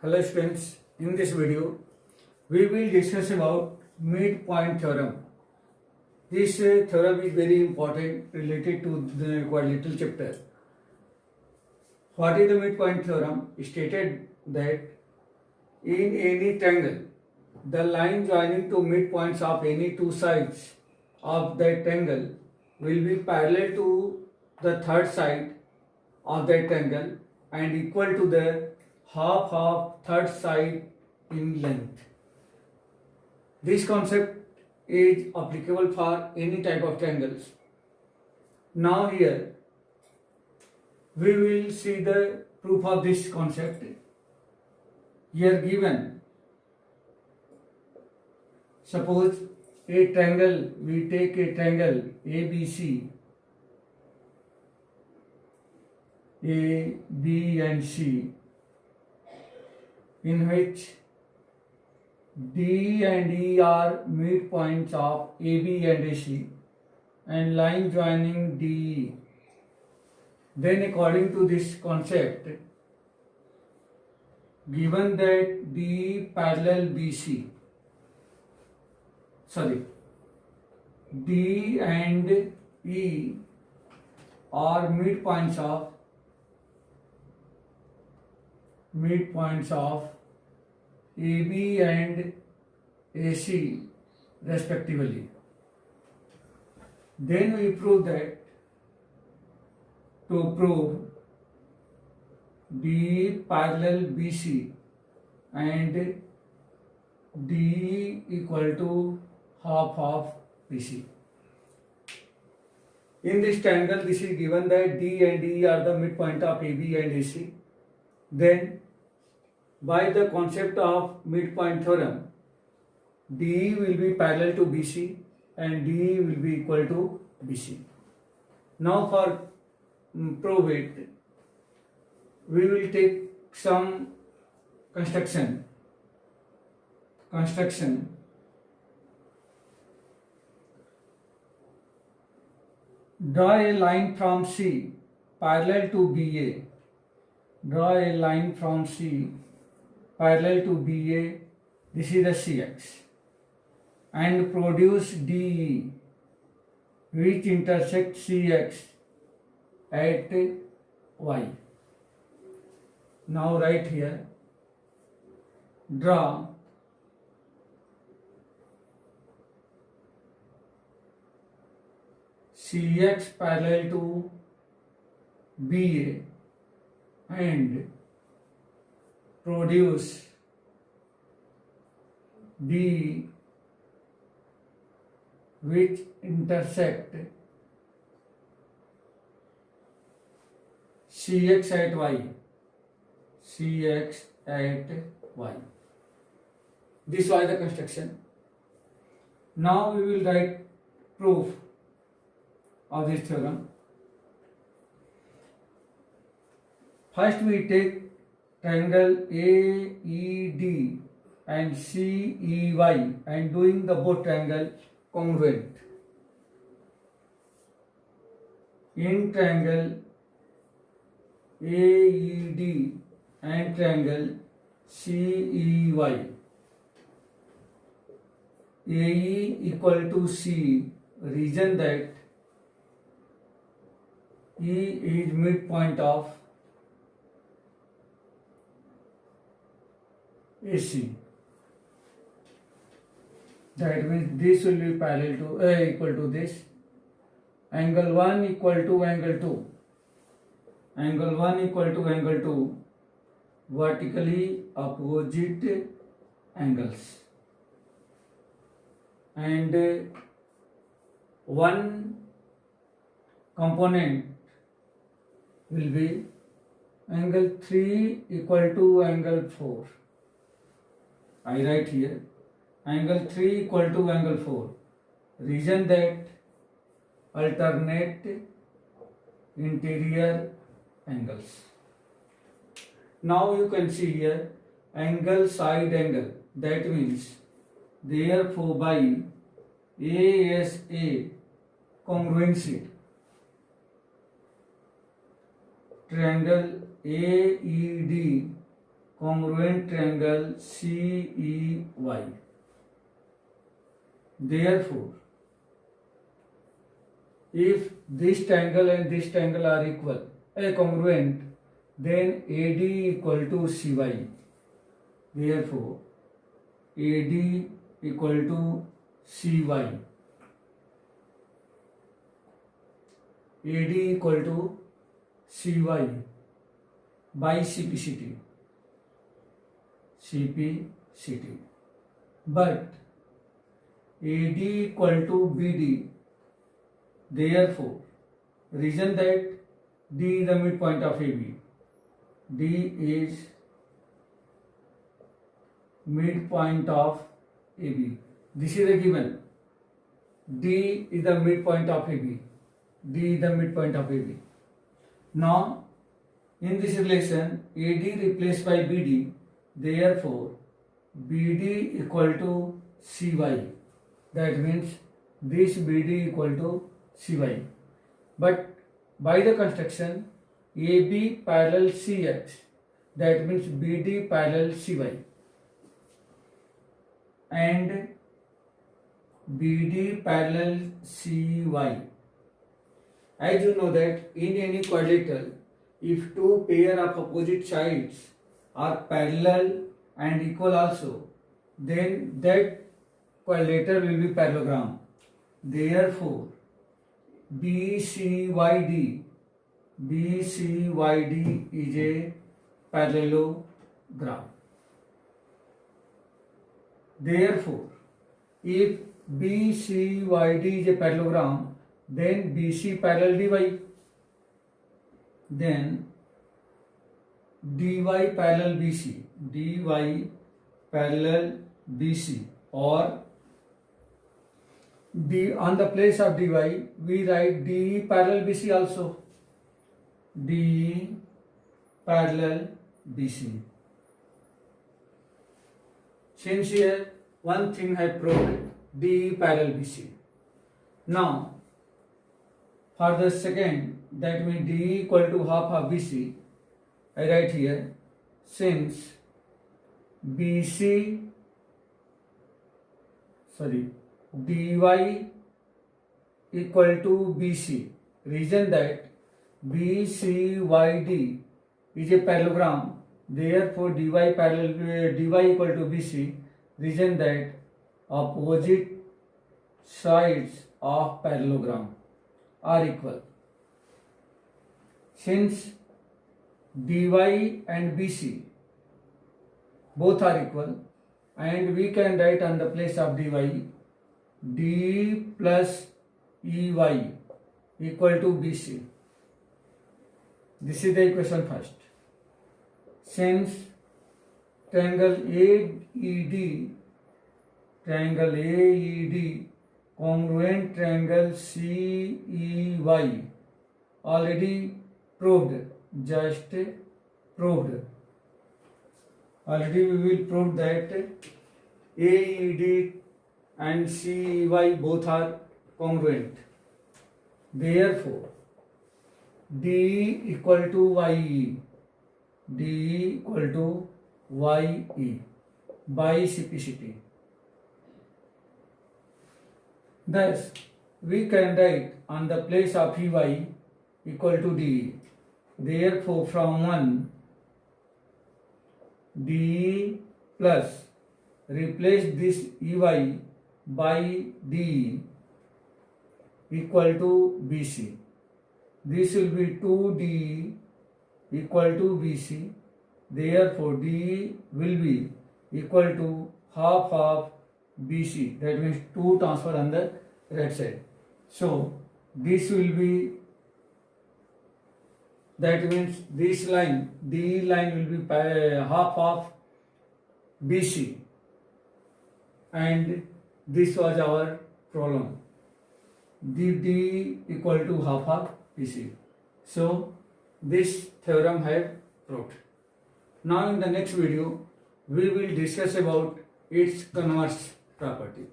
Hello students, in this video we will discuss about midpoint theorem. This theorem is very important related to the quadrilateral chapter. What is the midpoint theorem? Stated that in any triangle, the line joining two midpoints of any two sides of that triangle will be parallel to the third side of that triangle and equal to the half of third side in length. This concept is applicable for any type of triangles. Now here we will see the proof of this concept. Here given, suppose a triangle, we take a triangle ABC, A, B and C, in which D and E are midpoints of AB and AC and line joining DE. Then according to this concept, given that D parallel BC, D and E are midpoints of AB and AC respectively. Then we prove that to prove D parallel BC and D equal to half of BC. In this triangle, this is given that D and E are the midpoint of AB and AC. Then by the concept of midpoint theorem, DE will be parallel to BC and DE will be equal to BC. Now for prove it, we will take some construction. Draw a line from C parallel to BA. Draw a line from C parallel to BA, this is the CX, and produce DE which intersects CX at Y. Now write here, draw CX parallel to BA and produce D which intersect CX at Y. This was the construction. Now we will write proof of this theorem. First we take triangle AED and CEY and doing the both triangle congruent. In triangle AED and triangle CEY, AE equal to C, region that E is midpoint of AC. That means this will be parallel to equal to this. Angle 1 equal to angle 2. Angle 1 equal to angle 2. Vertically opposite angles. And one component will be angle 3 equal to angle 4. I write here angle 3 equal to angle 4, region that alternate interior angles. Now you can see here angle side angle, that means therefore by ASA congruency, triangle AED congruent triangle CEY. Therefore, if this triangle and this triangle are equal, congruent, then AD equal to CY. Therefore, AD equal to CY. AD equal to CY by CPCT. But AD equal to BD. Therefore, reason that D is the midpoint of AB. D is midpoint of AB. This is a given. D is the midpoint of AB. D is the midpoint of AB. Now, in this relation, AD replaced by BD. Therefore, BD equal to CY. That means this BD equal to CY. But by the construction, AB parallel CX. That means BD parallel CY. And BD parallel CY. As you know that in any quadrilateral, if two pair of opposite sides are parallel and equal also, then that quadrilateral will be parallelogram. Therefore, BCYD is a parallelogram. Therefore, if BCYD is a parallelogram, then BC parallel DY, then DY parallel BC, DY parallel BC, or D on the place of DY we write DE parallel BC also, DE parallel BC. Since here one thing I proved, DE parallel BC. Now for the second, that means DE equal to half of BC, I write here, since DY equal to BC, reason that BCYD is a parallelogram, therefore DY equal to BC, reason that opposite sides of parallelogram are equal. Since DY and BC both are equal, and we can write on the place of DY, D plus EY equal to BC. This is the equation first. Since triangle AED congruent triangle CEY, already proved, already we will prove that AED and CEY both are congruent. Therefore, DE equal to YE by CPCT. Thus, we can write on the place of EY equal to DE. Therefore, from 1, DE plus, replace this EY by DE equal to BC. This will be 2DE equal to BC. Therefore, DE will be equal to half of BC. That means 2 transfer on the right side. So, this will be, that means this line, DE line will be half of BC. And this was our problem. DE equal to half of BC. So, this theorem I have proved. Now in the next video, we will discuss about its converse property.